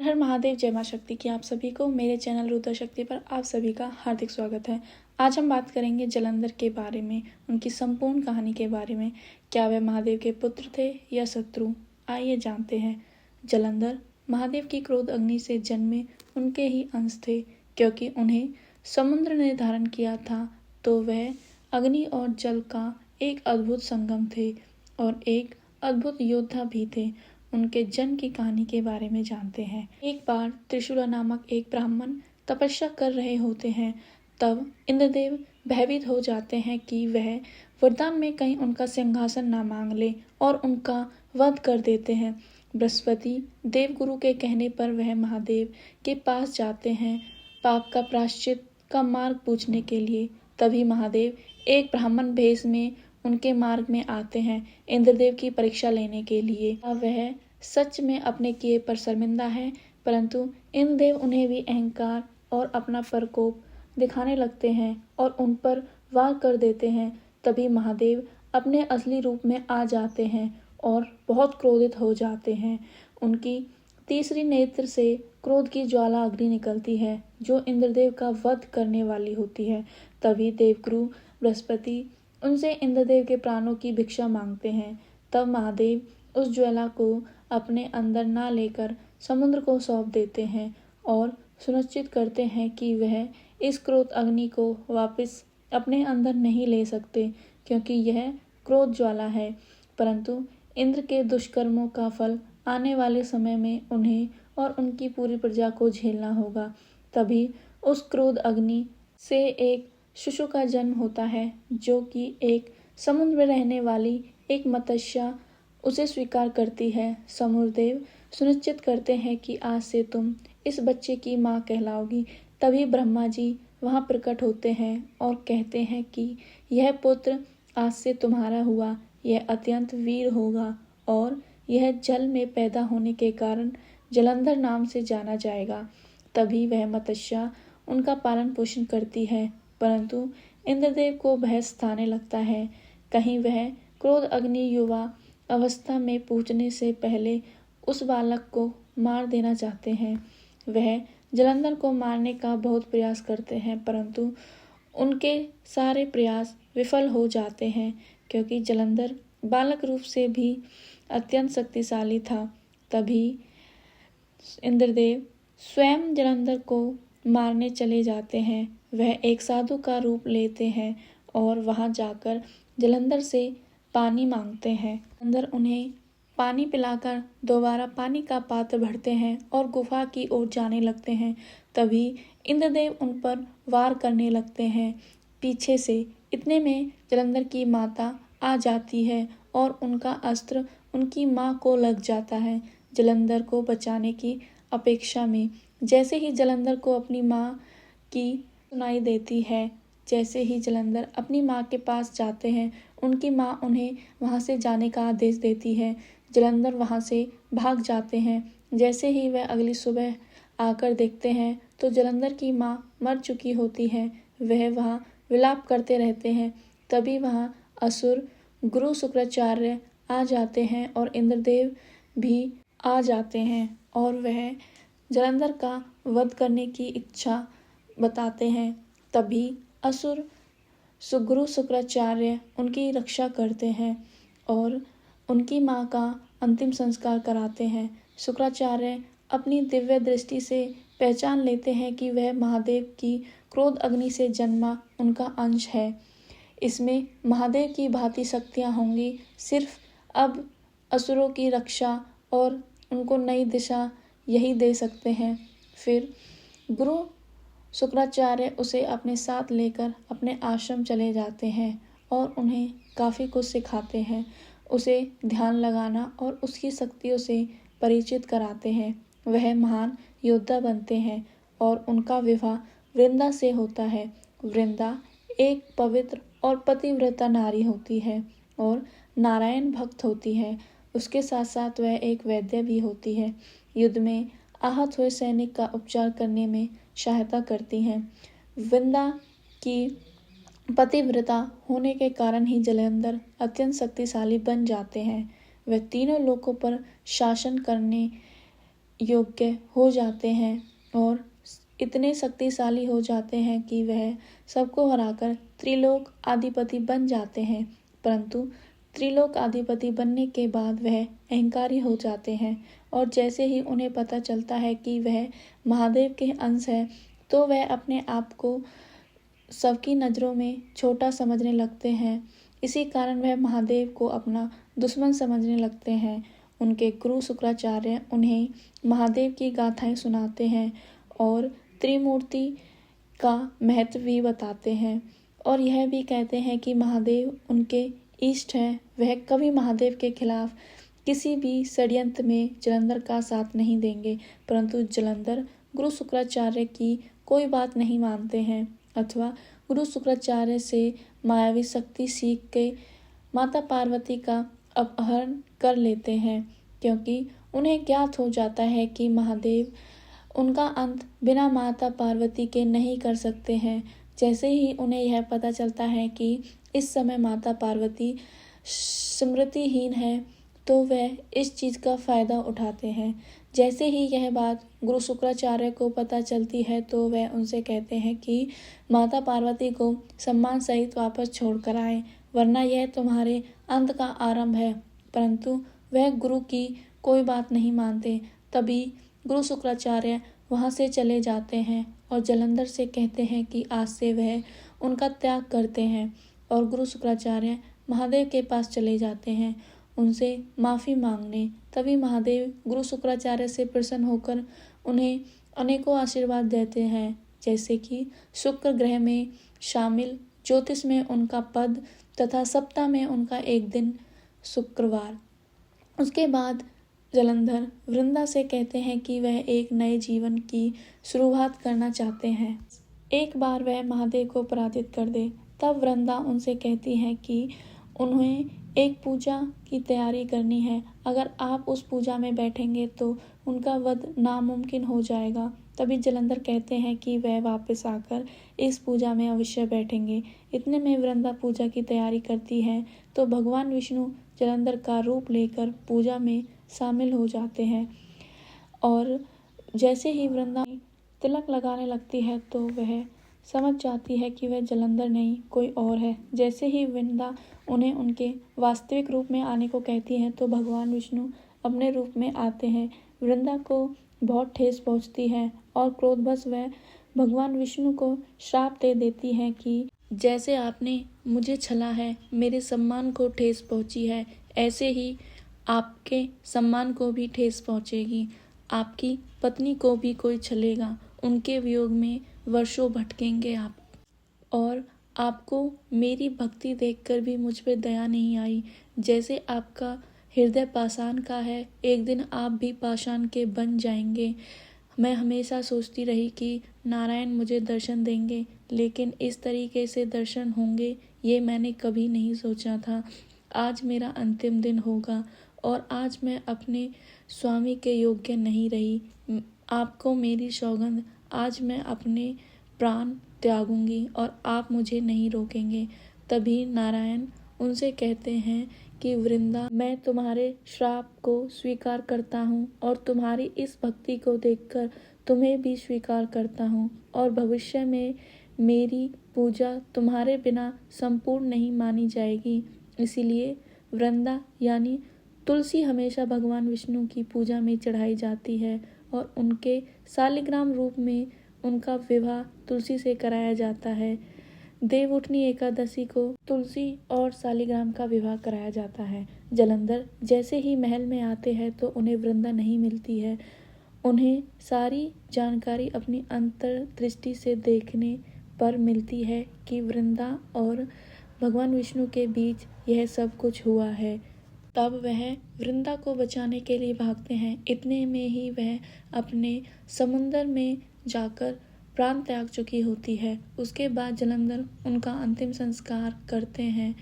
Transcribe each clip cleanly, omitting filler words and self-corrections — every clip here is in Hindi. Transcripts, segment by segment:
हर महादेव, जय मां शक्ति की आप सभी को मेरे चैनल रुद्र शक्ति पर आप सभी का हार्दिक स्वागत है। आज हम बात करेंगे जलंधर के बारे में, उनकी संपूर्ण कहानी के बारे में। क्या वे महादेव के पुत्र थे या शत्रु? आइए जानते हैं। जलंधर महादेव की क्रोध अग्नि से जन्मे उनके ही अंश थे, क्योंकि उन्हें समुद्र ने धारण किया था, तो वह अग्नि और जल का एक अद्भुत संगम थे और एक अद्भुत योद्धा भी थे। उनके जन्म की कहानी के बारे में जानते हैं। एक बार त्रिशूला नामक एक ब्राह्मण तपस्या कर रहे होते हैं। तब इंद्रदेव भयभीत हो जाते हैं कि वह वरदान में कहीं उनका सिंहासन ना मांग ले और उनका वध कर देते हैं। बृहस्पति देवगुरु के कहने पर वह महादेव के पास जाते हैं पाप का प्रायश्चित का मार्ग पूछने के लिए। तभी महादेव एक ब्राह्मण भेष में उनके मार्ग में आते हैं इंद्रदेव की परीक्षा लेने के लिए। अब वह सच में अपने किए पर शर्मिंदा है, परंतु इंद्रदेव उन्हें भी अहंकार और अपना प्रकोप दिखाने लगते हैं और उन पर वार कर देते हैं। तभी महादेव अपने असली रूप में आ जाते हैं और बहुत क्रोधित हो जाते हैं। उनकी तीसरी नेत्र से क्रोध की ज्वाला अग्नि निकलती है, जो इंद्रदेव का वध करने वाली होती है। तभी देवगुरु बृहस्पति उनसे इंद्रदेव के प्राणों की भिक्षा मांगते हैं। तब महादेव उस ज्वाला को अपने अंदर ना लेकर समुद्र को सौंप देते हैं और सुनिश्चित करते हैं कि वह इस क्रोध अग्नि को वापस अपने अंदर नहीं ले सकते, क्योंकि यह क्रोध ज्वाला है। परंतु इंद्र के दुष्कर्मों का फल आने वाले समय में उन्हें और उनकी पूरी प्रजा को झेलना होगा। तभी उस क्रोध अग्नि से एक शिशु का जन्म होता है, जो कि एक समुद्र में रहने वाली एक मत्स्या उसे स्वीकार करती है। समुद्रदेव सुनिश्चित करते हैं कि आज से तुम इस बच्चे की माँ कहलाओगी। तभी ब्रह्मा जी वहाँ प्रकट होते हैं और कहते हैं कि यह पुत्र आज से तुम्हारा हुआ, यह अत्यंत वीर होगा और यह जल में पैदा होने के कारण जलंधर नाम से जाना जाएगा। तभी वह मत्स्या उनका पालन पोषण करती है, परंतु इंद्रदेव को भय सताने लगता है। कहीं वह क्रोध अग्नि युवा अवस्था में पूछने से पहले उस बालक को मार देना चाहते हैं। वह जलंधर को मारने का बहुत प्रयास करते हैं, परंतु उनके सारे प्रयास विफल हो जाते हैं, क्योंकि जलंधर बालक रूप से भी अत्यंत शक्तिशाली था। तभी इंद्रदेव स्वयं जलंधर को मारने चले जाते हैं। वह एक साधु का रूप लेते हैं और वहां जाकर जलंधर से पानी मांगते हैं। जलंधर उन्हें पानी पिलाकर दोबारा पानी का पात्र भरते हैं और गुफा की ओर जाने लगते हैं। तभी इंद्रदेव उन पर वार करने लगते हैं पीछे से। इतने में जलंधर की माता आ जाती है और उनका अस्त्र उनकी माँ को लग जाता है, जलंधर को बचाने की अपेक्षा में। जैसे ही जलंधर को अपनी माँ की सुनाई देती है, जैसे ही जलंधर अपनी माँ के पास जाते हैं, उनकी माँ उन्हें वहाँ से जाने का आदेश देती है। जलंधर वहाँ से भाग जाते हैं। जैसे ही वह अगली सुबह आकर देखते हैं तो जलंधर की माँ मर चुकी होती है। वह वहाँ विलाप करते रहते हैं। तभी वहाँ असुर गुरु शुक्राचार्य आ जाते हैं और इंद्रदेव भी आ जाते हैं और वह जलंधर का वध करने की इच्छा बताते हैं। तभी असुर गुरु शुक्राचार्य उनकी रक्षा करते हैं और उनकी माँ का अंतिम संस्कार कराते हैं। शुक्राचार्य अपनी दिव्य दृष्टि से पहचान लेते हैं कि वह महादेव की क्रोध अग्नि से जन्मा उनका अंश है। इसमें महादेव की भांति शक्तियाँ होंगी, सिर्फ अब असुरों की रक्षा और उनको नई दिशा यही दे सकते हैं। फिर गुरु शुक्राचार्य उसे अपने साथ लेकर अपने आश्रम चले जाते हैं और उन्हें काफ़ी कुछ सिखाते हैं। उसे ध्यान लगाना और उसकी शक्तियों से परिचित कराते हैं। वह महान योद्धा बनते हैं और उनका विवाह वृंदा से होता है। वृंदा एक पवित्र और पतिव्रता नारी होती है और नारायण भक्त होती है। उसके साथ साथ वह एक वैद्य भी होती है। युद्ध में आहत हुए सैनिक का उपचार करने में सहायता करती हैं। वृंदा की पतिव्रता होने के कारण ही जलंधर अत्यंत शक्तिशाली बन जाते हैं। वह तीनों लोकों पर शासन करने योग्य हो जाते हैं और इतने शक्तिशाली हो जाते हैं कि वह सबको हराकर त्रिलोक अधिपति बन जाते हैं। परंतु त्रिलोक अधिपति बनने के बाद वह अहंकारी हो जाते हैं और जैसे ही उन्हें पता चलता है कि वह महादेव के अंश है तो वह अपने आप को सबकी नज़रों में छोटा समझने लगते हैं। इसी कारण वह महादेव को अपना दुश्मन समझने लगते हैं। उनके गुरु शुक्राचार्य उन्हें महादेव की गाथाएं सुनाते हैं और त्रिमूर्ति का महत्व भी बताते हैं और यह भी कहते हैं कि महादेव उनके इष्ट हैं। वह कभी महादेव के खिलाफ किसी भी षड्यंत्र में जलंधर का साथ नहीं देंगे। परंतु जलंधर गुरु शुक्राचार्य की कोई बात नहीं मानते हैं अथवा गुरु शुक्राचार्य से मायावी शक्ति सीख के माता पार्वती का अपहरण कर लेते हैं, क्योंकि उन्हें ज्ञात हो जाता है कि महादेव उनका अंत बिना माता पार्वती के नहीं कर सकते हैं। जैसे ही उन्हें यह पता चलता है कि इस समय माता पार्वती स्मृतिहीन है तो वह इस चीज़ का फ़ायदा उठाते हैं। जैसे ही यह बात गुरु शुक्राचार्य को पता चलती है तो वह उनसे कहते हैं कि माता पार्वती को सम्मान सहित वापस छोड़कर आए, वरना यह तुम्हारे अंत का आरंभ है। परंतु वह गुरु की कोई बात नहीं मानते। तभी गुरु शुक्राचार्य वहाँ से चले जाते हैं और जलंधर से कहते हैं कि आज से वह उनका त्याग करते हैं और गुरु शुक्राचार्य महादेव के पास चले जाते हैं उनसे माफ़ी मांगने। तभी महादेव गुरु शुक्राचार्य से प्रसन्न होकर उन्हें अनेकों आशीर्वाद देते हैं, जैसे कि शुक्र ग्रह में शामिल, ज्योतिष में उनका पद तथा सप्ताह में उनका एक दिन शुक्रवार। उसके बाद जलंधर वृंदा से कहते हैं कि वह एक नए जीवन की शुरुआत करना चाहते हैं। एक बार वह महादेव को पराजित कर दे। तब वृंदा उनसे कहती है कि उन्हें एक पूजा की तैयारी करनी है। अगर आप उस पूजा में बैठेंगे तो उनका वध नामुमकिन हो जाएगा। तभी जलंधर कहते हैं कि वह वापस आकर इस पूजा में अवश्य बैठेंगे। इतने में वृंदा पूजा की तैयारी करती है तो भगवान विष्णु जलंधर का रूप लेकर पूजा में शामिल हो जाते हैं और जैसे ही वृंदा तिलक लगाने लगती है तो वह समझ जाती है कि वह जलंधर नहीं कोई और है। जैसे ही वृंदा उन्हें उनके वास्तविक रूप में आने को कहती है तो भगवान विष्णु अपने रूप में आते हैं। वृंदा को बहुत ठेस पहुंचती है और क्रोधवश वह भगवान विष्णु को श्राप दे देती है कि जैसे आपने मुझे छला है, मेरे सम्मान को ठेस पहुंची है, ऐसे ही आपके सम्मान को भी ठेस पहुंचेगी। आपकी पत्नी को भी कोई छलेगा, उनके वियोग में वर्षों भटकेंगे आप। और आपको मेरी भक्ति देखकर भी मुझ पे दया नहीं आई। जैसे आपका हृदय पाषाण का है, एक दिन आप भी पाषाण के बन जाएंगे। मैं हमेशा सोचती रही कि नारायण मुझे दर्शन देंगे, लेकिन इस तरीके से दर्शन होंगे ये मैंने कभी नहीं सोचा था। आज मेरा अंतिम दिन होगा और आज मैं अपने स्वामी के योग्य नहीं रही। आपको मेरी सौगंध, आज मैं अपने प्राण त्यागूंगी और आप मुझे नहीं रोकेंगे। तभी नारायण उनसे कहते हैं कि वृंदा, मैं तुम्हारे श्राप को स्वीकार करता हूँ और तुम्हारी इस भक्ति को देखकर तुम्हें भी स्वीकार करता हूँ और भविष्य में मेरी पूजा तुम्हारे बिना संपूर्ण नहीं मानी जाएगी। इसीलिए वृंदा यानी तुलसी हमेशा भगवान विष्णु की पूजा में चढ़ाई जाती है और उनके शालिग्राम रूप में उनका विवाह तुलसी से कराया जाता है। देवउठनी एकादशी को तुलसी और शालिग्राम का विवाह कराया जाता है। जलंधर जैसे ही महल में आते हैं तो उन्हें वृंदा नहीं मिलती है। उन्हें सारी जानकारी अपनी अंतर्दृष्टि से देखने पर मिलती है कि वृंदा और भगवान विष्णु के बीच यह सब कुछ हुआ है। तब वह वृंदा को बचाने के लिए भागते हैं। इतने में ही वह अपने समुंदर में जाकर प्राण त्याग चुकी होती है। उसके बाद जलंधर उनका अंतिम संस्कार करते हैं।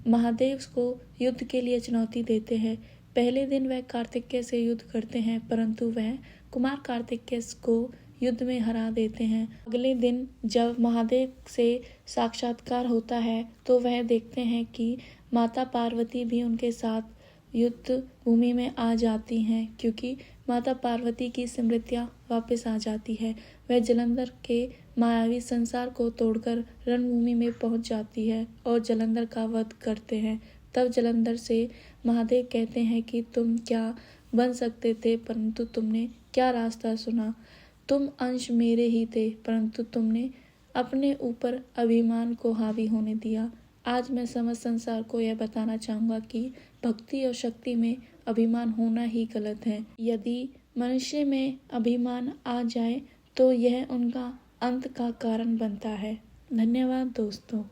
महादेव को युद्ध के लिए चुनौती देते हैं। पहले दिन वह कार्तिकेय से युद्ध करते हैं, परंतु वह कुमार कार्तिकेय को युद्ध में हरा देते हैं। अगले दिन जब महादेव से साक्षात्कार होता है तो वह देखते हैं कि माता पार्वती भी उनके साथ युद्ध भूमि में आ जाती हैं, क्योंकि माता पार्वती की स्मृतियाँ वापस आ जाती है। वह जलंधर के मायावी संसार को तोड़कर रणभूमि में पहुंच जाती है और जलंधर का वध करते हैं। तब जलंधर से महादेव कहते हैं कि तुम क्या बन सकते थे, परंतु तुमने क्या रास्ता चुना। तुम अंश मेरे ही थे, परंतु तुमने अपने ऊपर अभिमान को हावी होने दिया। आज मैं समस्त संसार को यह बताना चाहूँगा कि भक्ति और शक्ति में अभिमान होना ही गलत है। यदि मनुष्य में अभिमान आ जाए तो यह उनका अंत का कारण बनता है। धन्यवाद दोस्तों।